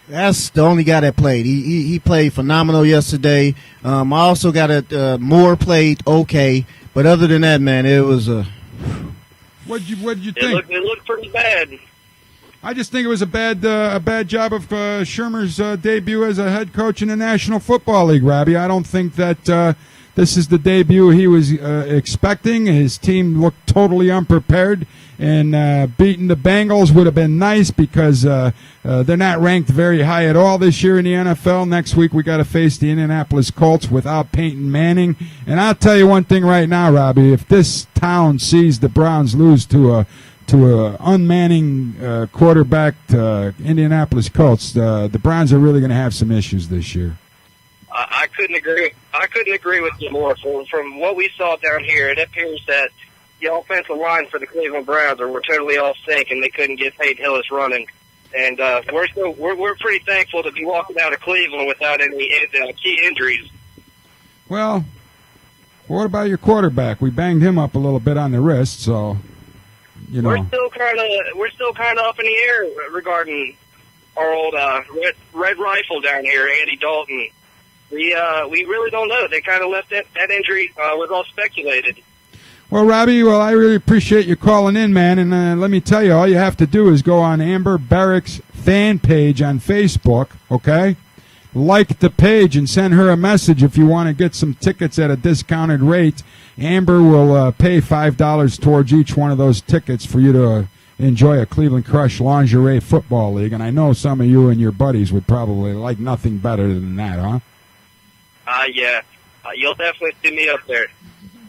That's the only guy that played. He played phenomenal yesterday. I also got it. Moore played okay, but other than that, man, it was a. What'd you think? It looked pretty bad. I just think it was a bad job of Shermer's debut as a head coach in the National Football League, Robbie. I don't think that this is the debut he was expecting. His team looked totally unprepared, and beating the Bengals would have been nice because they're not ranked very high at all this year in the NFL. Next week we got to face the Indianapolis Colts without Peyton Manning. And I'll tell you one thing right now, Robbie, if this town sees the Browns lose to a unmanning quarterback to Indianapolis Colts, the Browns are really going to have some issues this year. I couldn't agree. I couldn't agree with you more. From what we saw down here, it appears that the offensive line for the Cleveland Browns were totally off sync, and they couldn't get Peyton Hillis running. And we're pretty thankful to be walking out of Cleveland without any key injuries. Well, what about your quarterback? We banged him up a little bit on the wrist, so you know. We're still kind of up in the air regarding our old red rifle down here, Andy Dalton. We really don't know. They kind of left that injury was all speculated. Well, Robbie, I really appreciate you calling in, man. And let me tell you, all you have to do is go on Amber Barrick's fan page on Facebook, okay? Like the page and send her a message if you want to get some tickets at a discounted rate. Amber will pay $5 towards each one of those tickets for you to enjoy a Cleveland Crush Lingerie Football League. And I know some of you and your buddies would probably like nothing better than that, huh? Yeah. You'll definitely see me up there.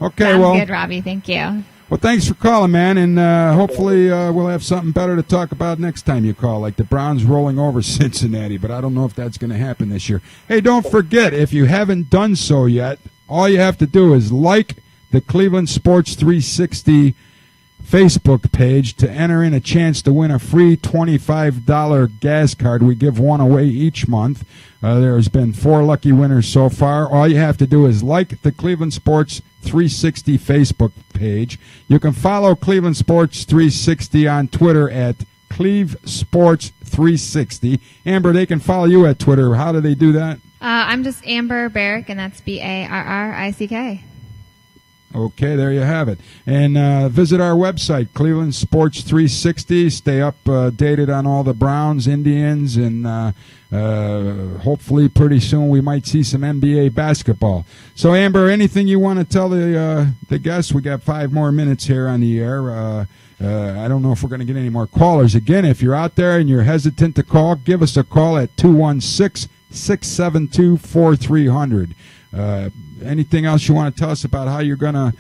Okay, Sounds well. good, Robbie. Thank you. Well, thanks for calling, man, and hopefully we'll have something better to talk about next time you call, like the Browns rolling over Cincinnati, but I don't know if that's going to happen this year. Hey, don't forget, if you haven't done so yet, all you have to do is like the Cleveland Sports 360 Facebook page to enter in a chance to win a free $25 gas card. We give one away each month. There's been 4 lucky winners so far. All you have to do is like the Cleveland Sports 360 Facebook page. You can follow Cleveland Sports 360 on Twitter at Cleve Sports 360. Amber, they can follow you at Twitter. How do they do that? I'm just Amber Barrick, and that's Barrick. Okay, there you have it. And visit our website, Cleveland Sports 360. Stay updated on all the Browns, Indians, and hopefully pretty soon we might see some NBA basketball. So, Amber, anything you want to tell the guests? We got 5 more minutes here on the air. I don't know if we're going to get any more callers. Again, if you're out there and you're hesitant to call, give us a call at 216-672-4300. Anything else you want to tell us about how you're going to,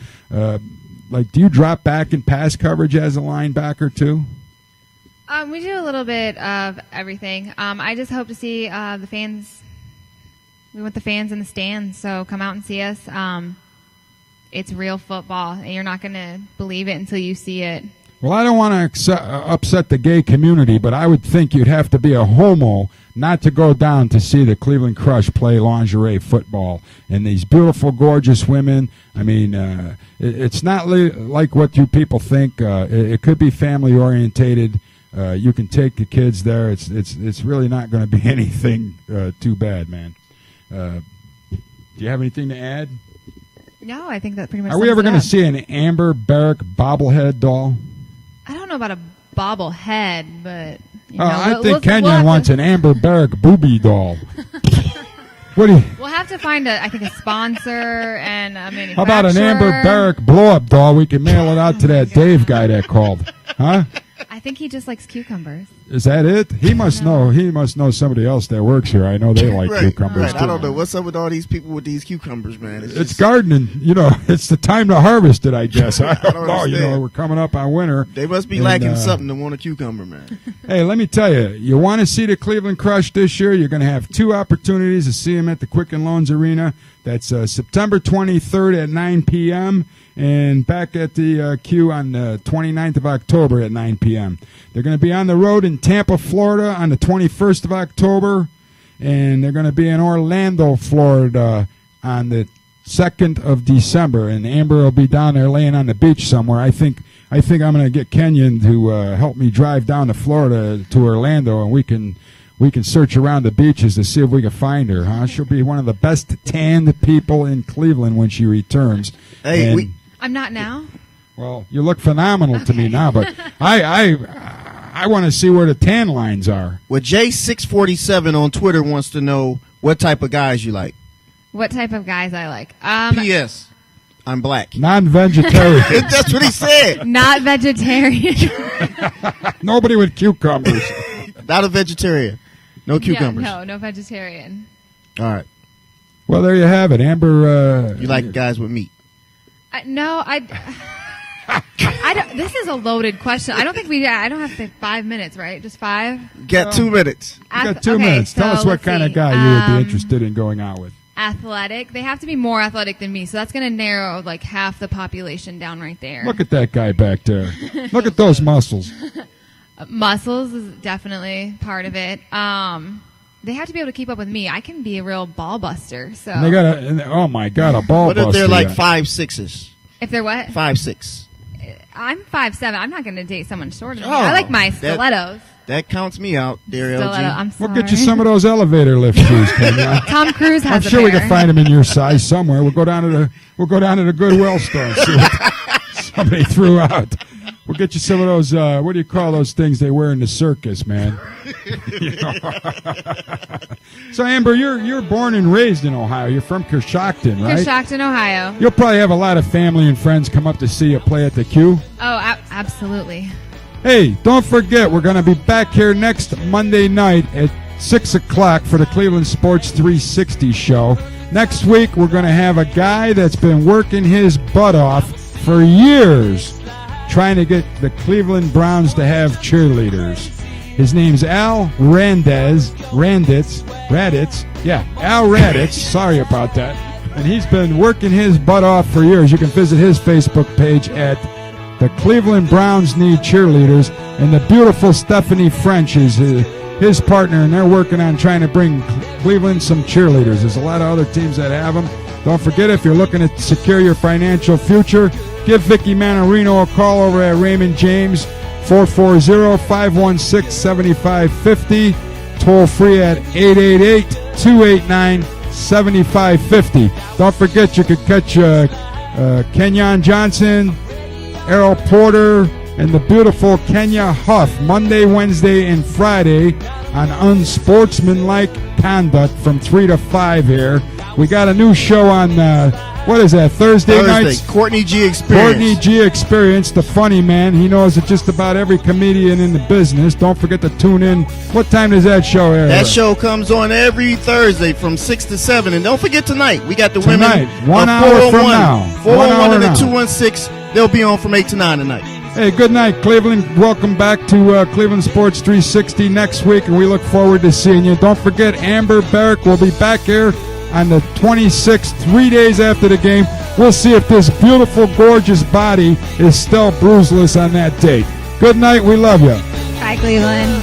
do you drop back in pass coverage as a linebacker too? We do a little bit of everything. I just hope to see the fans. We want the fans in the stands, so come out and see us. It's real football, and you're not going to believe it until you see it. Well, I don't want to upset the gay community, but I would think you'd have to be a homo not to go down to see the Cleveland Crush play lingerie football. And these beautiful, gorgeous women, I mean, it's not like what you people think. It could be family-orientated. You can take the kids there. It's really not going to be anything too bad, man. Do you have anything to add? No, I think that pretty much. Are we ever going to see an Amber Barrick bobblehead doll? I don't know about a bobblehead, but I think Kenyon wants an Amber Barrick booby doll. What do you? We'll have to find a sponsor and a manufacturer. How about an Amber Barrick blow-up doll? We can mail it out to that Dave guy that called, huh? I think he just likes cucumbers. Is that it? He must know. He must know somebody else that works here. I know they like cucumbers too. I don't know what's up with all these people with these cucumbers, man. It's gardening. It's the time to harvest it, I guess. I don't know. We're coming up on winter. They must be lacking something to want a cucumber, man. Hey, let me tell you, you want to see the Cleveland Crush this year? You're going to have 2 opportunities to see them at the Quicken Loans Arena. That's September 23rd at 9 p.m. and back at the Q on the 29th of October at 9 p.m. They're going to be on the road in Tampa, Florida on the 21st of October, and they're going to be in Orlando, Florida on the 2nd of December, and Amber will be down there laying on the beach somewhere. I think I'm going to get Kenyon to help me drive down to Florida to Orlando, and we can search around the beaches to see if we can find her, huh? She'll be one of the best tanned people in Cleveland when she returns. Hey, I'm not now. Well, you look phenomenal to me now, but I want to see where the tan lines are. Well, J647 on Twitter wants to know what type of guys you like. What type of guys I like? P.S. I'm black. Non-vegetarian. That's what he said. Not vegetarian. Nobody with cucumbers. Not a vegetarian. No cucumbers. Yeah, no vegetarian. All right. Well, there you have it, Amber. You like guys with meat? No, I don't. This is a loaded question. I don't think I don't have 5 minutes, right? Just 5. Get 2 minutes. You got 2 minutes. Tell us what kind of guy you would be interested in going out with. Athletic. They have to be more athletic than me, so that's going to narrow like half the population down right there. Look at that guy back there. Look at those muscles. Muscles is definitely part of it. They have to be able to keep up with me. I can be a real ball buster. So and they got oh my God, a ball buster. What if they're like 5'6"s"? If they're what? 5'6". I'm 5'7". I'm not going to date someone shorter than me. Oh, I like my stilettos. That counts me out, dear LG. I'm sorry. We'll get you some of those elevator lift shoes, Kenya. Tom Cruise has I'm sure we can find them in your size somewhere. We'll go down to the Goodwill store and somebody threw out. We'll get you some of those, what do you call those things they wear in the circus, man? So, Amber, you're born and raised in Ohio. You're from Coshocton, right? Coshocton, Ohio. You'll probably have a lot of family and friends come up to see you play at the Q. Oh, absolutely. Hey, don't forget, we're going to be back here next Monday night at 6 o'clock for the Cleveland Sports 360 show. Next week, we're going to have a guy that's been working his butt off for years trying to get the Cleveland Browns to have cheerleaders. His name's Al Raditz. Yeah, Al Raditz. Sorry about that. And he's been working his butt off for years. You can visit his Facebook page at The Cleveland Browns Need Cheerleaders. And the beautiful Stephanie French is his partner, and they're working on trying to bring Cleveland some cheerleaders. There's a lot of other teams that have them. Don't forget, if you're looking to secure your financial future, give Vicky Manarino a call over at Raymond James, 440-516-7550, toll free at 888-289-7550. Don't forget, you could catch Kenyon Johnson, Errol Porter, and the beautiful Kenya Huff Monday, Wednesday, and Friday on Unsportsmanlike Conduct from 3 to 5 here. We got a new show on, what is that, Thursday nights? Courtney G Experience. Courtney G Experience, the funny man. He knows that just about every comedian in the business. Don't forget to tune in. What time does that show air? That show comes on every Thursday from 6 to 7. And don't forget tonight, we got the tonight, women. 1 hour from now. 401 and the 216. They'll be on from 8 to 9 tonight. Hey, good night, Cleveland. Welcome back to Cleveland Sports 360 next week, and we look forward to seeing you. Don't forget, Amber Barrick will be back here on the 26th, 3 days after the game. We'll see if this beautiful, gorgeous body is still bruiseless on that date. Good night. We love you. Bye, Cleveland.